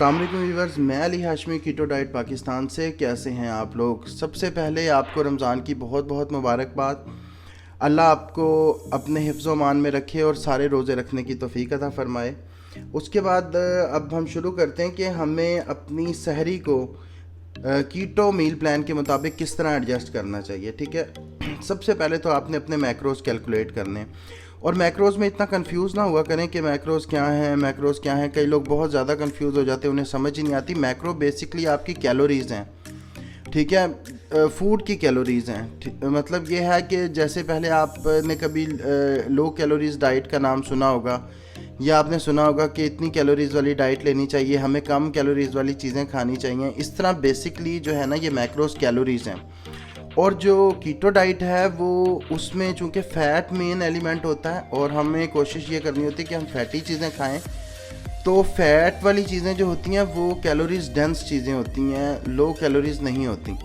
अस्सलाम वालेकुम व्यूअर्स, मैं अली हाशमी कीटो डाइट पाकिस्तान से। कैसे हैं आप लोग? सबसे पहले आपको रमज़ान की बहुत बहुत मुबारकबाद। अल्लाह आपको अपने हिफ्ज़ व मान में रखे और सारे रोज़े रखने की तौफ़ीक अता फ़रमाए। उसके बाद अब हम शुरू करते हैं कि हमें अपनी सहरी को कीटो मील प्लान के मुताबिक किस तरह एडजस्ट करना चाहिए। ठीक है, सबसे पहले तो आपने अपने मैक्रोज कैलकुलेट करने हैं और मैक्रोज में इतना कंफ्यूज ना हुआ करें कि मैक्रोज क्या हैं, मैक्रोज क्या हैं। कई लोग बहुत ज़्यादा कंफ्यूज हो जाते हैं, उन्हें समझ ही नहीं आती। मैक्रो बेसिकली आपकी कैलोरीज़ हैं, ठीक है, फूड की कैलोरीज़ हैं। मतलब ये है कि जैसे पहले आपने कभी लो कैलोरीज डाइट का नाम सुना होगा या आपने सुना होगा कि इतनी कैलोरीज़ वाली डाइट लेनी चाहिए, हमें कम कैलोरीज़ वाली चीज़ें खानी चाहिए। इस तरह बेसिकली जो है ना, ये मैक्रोज कैलोरीज़ हैं। और जो कीटो डाइट है वो उसमें चूँकि फ़ैट मेन एलिमेंट होता है और हमें कोशिश ये करनी होती है कि हम फैटी चीज़ें खाएं, तो फैट वाली चीज़ें जो होती हैं वो कैलोरीज डेंस चीज़ें होती हैं, लो कैलोरीज नहीं होती।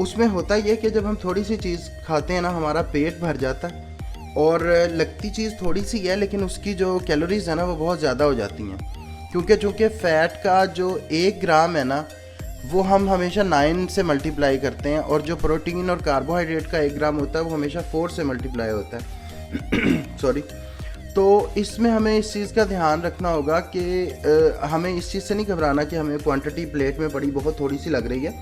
उसमें होता ये कि जब हम थोड़ी सी चीज़ खाते हैं ना, हमारा पेट भर जाता है और लगती चीज़ थोड़ी सी है लेकिन उसकी जो कैलोरीज है ना वो बहुत ज़्यादा हो जाती हैं। क्योंकि चूँकि फ़ैट का जो 1 ग्राम है ना, वो हम हमेशा 9 से मल्टीप्लाई करते हैं और जो प्रोटीन और कार्बोहाइड्रेट का 1 ग्राम होता है वो हमेशा 4 से मल्टीप्लाई होता है सॉरी। तो इसमें हमें इस चीज़ का ध्यान रखना होगा कि हमें इस चीज़ से नहीं घबराना कि हमें क्वांटिटी प्लेट में पड़ी बहुत थोड़ी सी लग रही है,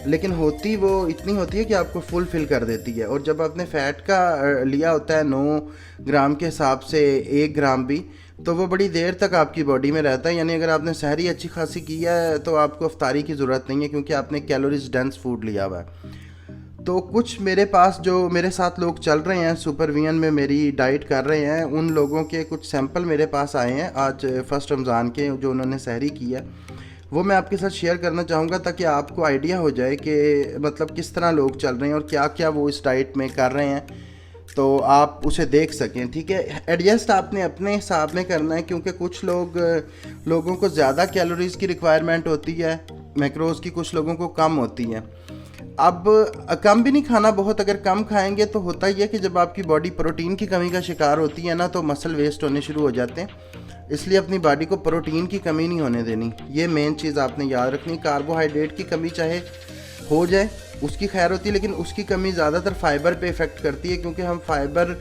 लेकिन होती वो इतनी होती है कि आपको फुल फिल कर देती है। और जब आपने फ़ैट का लिया होता है 9 ग्राम के हिसाब से 1 ग्राम भी, तो वो बड़ी देर तक आपकी बॉडी में रहता है। यानी अगर आपने सहरी अच्छी खासी किया है तो आपको अफ्तारी की ज़रूरत नहीं है, क्योंकि आपने कैलोरीज डेंस फूड लिया हुआ है। तो कुछ मेरे पास जो मेरे साथ लोग चल रहे हैं, सुपरविजन में मेरी डाइट कर रहे हैं, उन लोगों के कुछ सैंपल मेरे पास आए हैं आज फर्स्ट रमज़ान के, जो उन्होंने सहरी की है, वो मैं आपके साथ शेयर करना चाहूँगा ताकि आपको आइडिया हो जाए कि मतलब किस तरह लोग चल रहे हैं और क्या क्या वो इस डाइट में कर रहे हैं, तो आप उसे देख सकें। ठीक है, एडजस्ट आपने अपने हिसाब में करना है, क्योंकि कुछ लोगों को ज़्यादा कैलोरीज़ की रिक्वायरमेंट होती है मैक्रोज़ की, कुछ लोगों को कम होती है। अब कम भी नहीं खाना बहुत, अगर कम खाएंगे तो होता ही है कि जब आपकी बॉडी प्रोटीन की कमी का शिकार होती है ना, तो मसल वेस्ट होने शुरू हो जाते हैं। इसलिए अपनी बॉडी को प्रोटीन की कमी नहीं होने देनी, ये मेन चीज़ आपने याद रखनी। कार्बोहाइड्रेट की कमी चाहे हो जाए उसकी खैर होती है, लेकिन उसकी कमी ज़्यादातर फाइबर पे इफ़ेक्ट करती है, क्योंकि हम फाइबर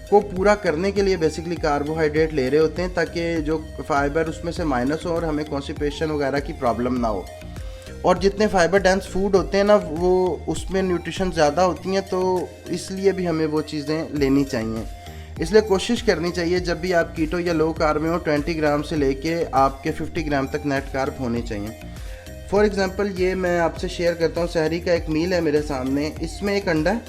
को पूरा करने के लिए बेसिकली कार्बोहाइड्रेट ले रहे होते हैं ताकि जो फाइबर उसमें से माइनस हो और हमें कॉन्स्टिपेशन वगैरह की प्रॉब्लम ना हो। और जितने फाइबर डेंस फूड होते हैं ना, वो उसमें न्यूट्रिशन ज़्यादा होती हैं, तो इसलिए भी हमें वो चीज़ें लेनी चाहिए। इसलिए कोशिश करनी चाहिए जब भी आप कीटो या लो कार्ब में हो, 20 ग्राम से लेके आपके 50 ग्राम तक नेट कार्ब होने चाहिए। फॉर एग्ज़ाम्पल ये मैं आपसे शेयर करता हूँ, सहरी का एक मील है मेरे सामने। इसमें एक अंडा है,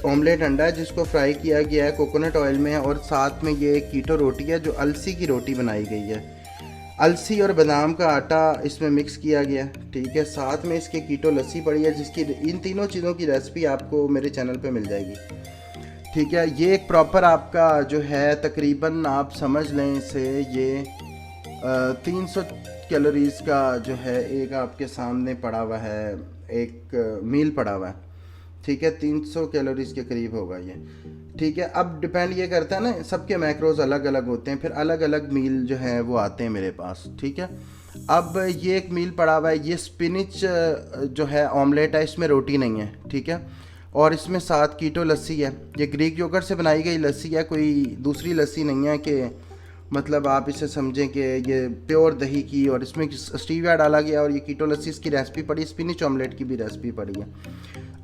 ऑमलेट अंडा है जिसको फ्राई किया गया है कोकोनट ऑयल में, और साथ में ये कीटो रोटी है जो अलसी की रोटी बनाई गई है। अलसी और बादाम का आटा इसमें मिक्स किया गया, ठीक है। साथ में इसके कीटो लस्सी पड़ी है, जिसकी इन तीनों चीज़ों की रेसिपी आपको मेरे चैनल पे मिल जाएगी, ठीक है। ये एक प्रॉपर आपका जो है, तकरीबन आप समझ लें इसे, ये 300 कैलोरीज़ का जो है एक आपके सामने पड़ा हुआ है, एक मील पड़ा हुआ है, ठीक है। 300 कैलोरीज़ के करीब होगा ये, ठीक है। अब डिपेंड ये करता है ना, सबके मैक्रोज अलग अलग होते हैं, फिर अलग अलग मील जो है वो आते हैं मेरे पास, ठीक है। अब ये एक मील पड़ा हुआ है, ये स्पिनिच जो है ऑमलेट है, इसमें रोटी नहीं है, ठीक है। और इसमें साथ कीटो लस्सी है, ये ग्रीक योगर्ट से बनाई गई लस्सी है, कोई दूसरी लस्सी नहीं है कि मतलब आप इसे समझें कि ये प्योर दही की, और इसमें स्टीविया डाला गया। और ये कीटो लस्सी, इसकी रेसिपी पड़ी, स्पिनिच ऑमलेट की भी रेसिपी पड़ी है।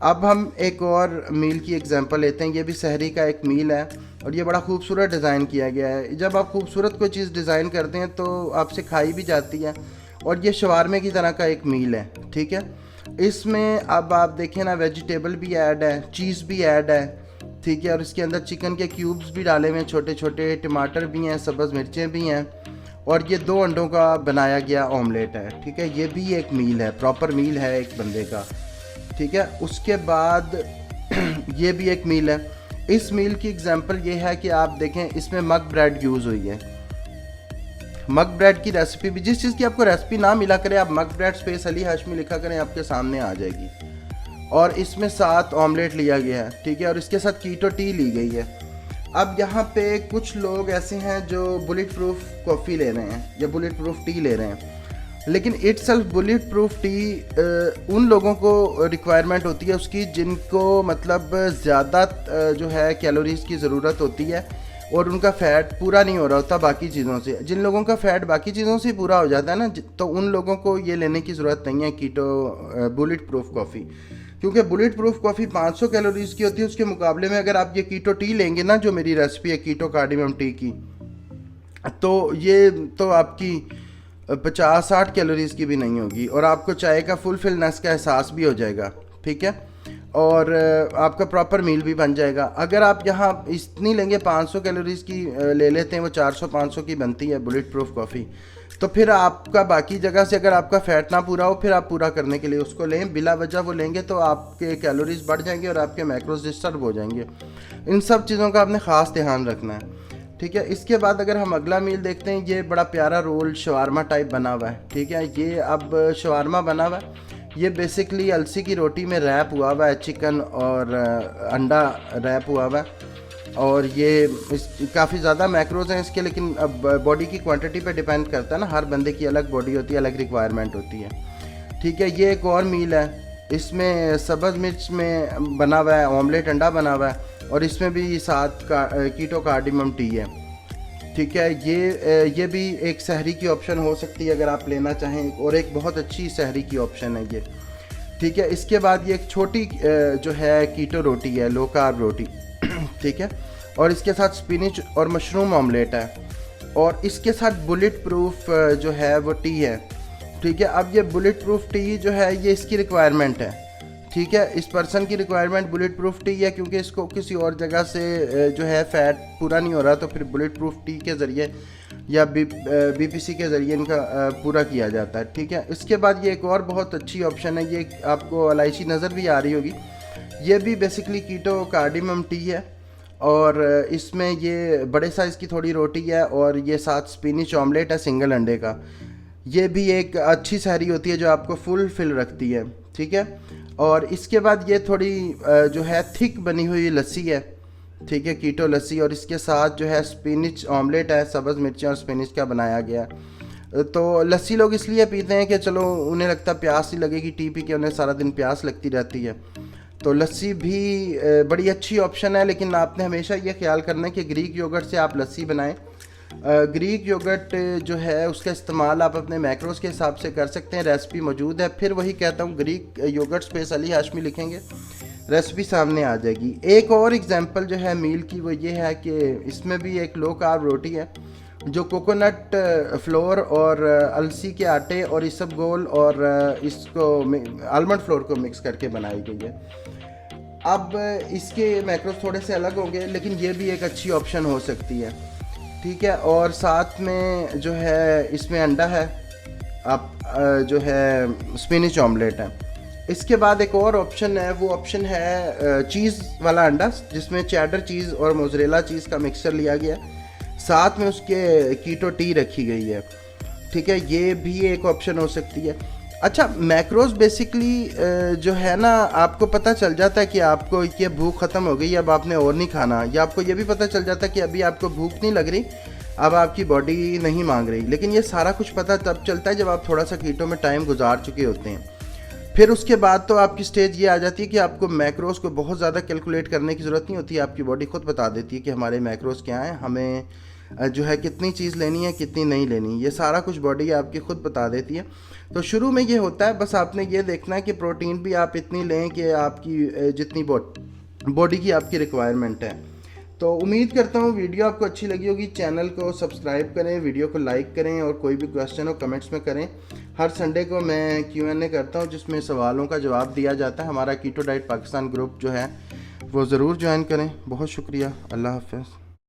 अब हम एक और मील की एग्जांपल लेते हैं, ये भी सहरी का एक मील है और ये बड़ा खूबसूरत डिज़ाइन किया गया है। जब आप खूबसूरत कोई चीज़ डिज़ाइन करते हैं तो आपसे खाई भी जाती है, और ये शवारमे की तरह का एक मील है, ठीक है। इसमें अब आप देखें ना, वेजिटेबल भी ऐड है, चीज़ भी ऐड है, ठीक है। और इसके अंदर चिकन के क्यूब्स भी डाले हुए हैं, छोटे छोटे टमाटर भी हैं, सब्ज़ मिर्चें भी हैं, और ये 2 अंडों का बनाया गया ऑमलेट है, ठीक है। ये भी एक मील है, प्रॉपर मील है एक बंदे का, ठीक है। उसके बाद ये भी एक मील है। इस मील की एग्जांपल ये है कि आप देखें, इसमें मग ब्रेड यूज़ हुई है। मग ब्रेड की रेसिपी भी, जिस चीज़ की आपको रेसिपी ना मिला करे, आप मग ब्रेड स्पेस अली हाशमी लिखा करें, आपके सामने आ जाएगी। और इसमें साथ ऑमलेट लिया गया है, ठीक है। और इसके साथ कीटो टी ली गई है। अब यहाँ पे कुछ लोग ऐसे हैं जो बुलेट प्रूफ कॉफ़ी ले रहे हैं या बुलेट प्रूफ टी ले रहे हैं, लेकिन it self bullet proof T उन लोगों को रिक्वायरमेंट होती है उसकी जिनको मतलब ज़्यादा जो है कैलोरीज़ की ज़रूरत होती है और उनका फ़ैट पूरा नहीं हो रहा होता बाकी चीज़ों से। जिन लोगों का फ़ैट बाकी चीज़ों से पूरा हो जाता है ना, तो उन लोगों को ये लेने की ज़रूरत नहीं है कीटो बुलेट प्रूफ कॉफ़ी, क्योंकि बुलेट प्रूफ कॉफ़ी 500 कैलोरीज़ की होती है। उसके मुकाबले में अगर आप ये कीटो टी लेंगे ना, जो मेरी रेसिपी है कीटो कार्डियम टी की, तो ये तो आपकी 50-60 कैलोरीज़ की भी नहीं होगी और आपको चाय का फुलफिलनेस का एहसास भी हो जाएगा, ठीक है, और आपका प्रॉपर मील भी बन जाएगा। अगर आप यहाँ इतनी लेंगे 500 कैलोरीज़ की ले लेते हैं, वो 400-500 की बनती है बुलेट प्रूफ कॉफ़ी, तो फिर आपका बाकी जगह से अगर आपका फ़ैट ना पूरा हो, फिर आप पूरा करने के लिए उसको लें, बिला वजह वो लेंगे तो आपके कैलोरीज़ बढ़ जाएंगे और आपके मैक्रोज डिस्टर्ब हो जाएंगे। इन सब चीज़ों का आपने ख़ास ध्यान रखना है, ठीक है। इसके बाद अगर हम अगला मील देखते हैं, ये बड़ा प्यारा रोल शवारमा टाइप बना हुआ है, ठीक है। ये अब शवारमा बना हुआ है, ये बेसिकली अलसी की रोटी में रैप हुआ हुआ है, चिकन और अंडा रैप हुआ हुआ है, और ये काफ़ी ज़्यादा मैक्रोज हैं इसके, लेकिन अब बॉडी की क्वांटिटी पे डिपेंड करता है ना, हर बंदे की अलग बॉडी होती है, अलग रिक्वायरमेंट होती है, ठीक है। ये एक और मील है, इसमें सब्ज़ मिर्च में बना हुआ है, ऑमलेट अंडा बना हुआ है, और इसमें भी साथ का कीटो कार्डियम टी है, ठीक है। ये भी एक सहरी की ऑप्शन हो सकती है अगर आप लेना चाहें, और एक बहुत अच्छी सहरी की ऑप्शन है ये, ठीक है। इसके बाद ये एक छोटी जो है कीटो रोटी है, लो कार्ब रोटी, ठीक है, और इसके साथ स्पिनिच और मशरूम ऑमलेट है, और इसके साथ बुलेट प्रूफ जो है वो टी है, ठीक है। अब ये बुलेट प्रूफ टी जो है ये इसकी रिक्वायरमेंट है, ठीक है, इस पर्सन की रिक्वायरमेंट बुलेट प्रूफ टी है, क्योंकि इसको किसी और जगह से जो है फ़ैट पूरा नहीं हो रहा, तो फिर बुलेट प्रूफ टी के ज़रिए या बीपीसी के ज़रिए इनका पूरा किया जाता है, ठीक है। इसके बाद ये एक और बहुत अच्छी ऑप्शन है, ये आपको इलायची नज़र भी आ रही होगी, ये भी बेसिकली कीटो कार्डियम टी है, और इसमें ये बड़े साइज़ की थोड़ी रोटी है, और ये साथ स्पिनिच ऑमलेट है सिंगल अंडे का। ये भी एक अच्छी सहरी होती है जो आपको फुल फिल रखती है, ठीक है। और इसके बाद ये थोड़ी जो है थिक बनी हुई लस्सी है, ठीक है, कीटो लस्सी, और इसके साथ जो है स्पिनिच ऑमलेट है, सब्ज़ मिर्चें और स्पिनिच का बनाया गया। तो लस्सी लोग इसलिए पीते हैं कि चलो उन्हें लगता प्यास ही लगेगी, टी पी के उन्हें सारा दिन प्यास लगती रहती है, तो लस्सी भी बड़ी अच्छी ऑप्शन है। लेकिन आपने हमेशा ये ख्याल करना है कि ग्रीक योगर्ट से आप लस्सी बनाएं। ग्रीक योगर्ट जो है उसका इस्तेमाल आप अपने मैक्रोस के हिसाब से कर सकते हैं, रेसिपी मौजूद है। फिर वही कहता हूँ, Greek yogurt space Ali Hashmi लिखेंगे, रेसिपी सामने आ जाएगी। एक और एग्जांपल जो है मील की वो ये है कि इसमें भी एक लो कार्ब रोटी है जो कोकोनट फ्लोर और अलसी के आटे और इसबगोल और इसको आलमंड फ्लोर को मिक्स करके बनाई गई है। अब इसके मैक्रोस थोड़े से अलग होंगे, लेकिन ये भी एक अच्छी ऑप्शन हो सकती है, ठीक है। और साथ में जो है इसमें अंडा है, आप जो है स्पिनिच ऑमलेट है। इसके बाद एक और ऑप्शन है, वो ऑप्शन है चीज़ वाला अंडा, जिसमें चैडर चीज़ और मोज़रेला चीज़ का मिक्सचर लिया गया, साथ में उसके कीटो टी रखी गई है, ठीक है। ये भी एक ऑप्शन हो सकती है। अच्छा, मैक्रोज बेसिकली जो है ना, आपको पता चल जाता है कि आपको ये भूख ख़त्म हो गई, अब आपने और नहीं खाना, या आपको ये भी पता चल जाता है कि अभी आपको भूख नहीं लग रही, अब आपकी बॉडी नहीं मांग रही। लेकिन ये सारा कुछ पता तब चलता है जब आप थोड़ा सा कीटो में टाइम गुजार चुके होते हैं। फिर उसके बाद तो आपकी स्टेज ये आ जाती है कि आपको मैक्रोज को बहुत ज़्यादा कैलकुलेट करने की ज़रूरत नहीं होती, आपकी बॉडी खुद बता देती है कि हमारे मैक्रोज क्या हैं, हमें जो है कितनी चीज़ लेनी है, कितनी नहीं लेनी, ये सारा कुछ बॉडी आपकी खुद बता देती है। तो शुरू में ये होता है, बस आपने ये देखना है कि प्रोटीन भी आप इतनी लें कि आपकी जितनी बॉडी की आपकी रिक्वायरमेंट है। तो उम्मीद करता हूँ वीडियो आपको अच्छी लगी होगी। चैनल को सब्सक्राइब करें, वीडियो को लाइक करें, और कोई भी क्वेश्चन हो कमेंट्स में करें। हर संडे को मैं Q&A करता हूँ जिसमें सवालों का जवाब दिया जाता है। हमारा कीटो डाइट पाकिस्तान ग्रुप जो है वो ज़रूर ज्वाइन करें। बहुत शुक्रिया, अल्लाह हाफ़िज़।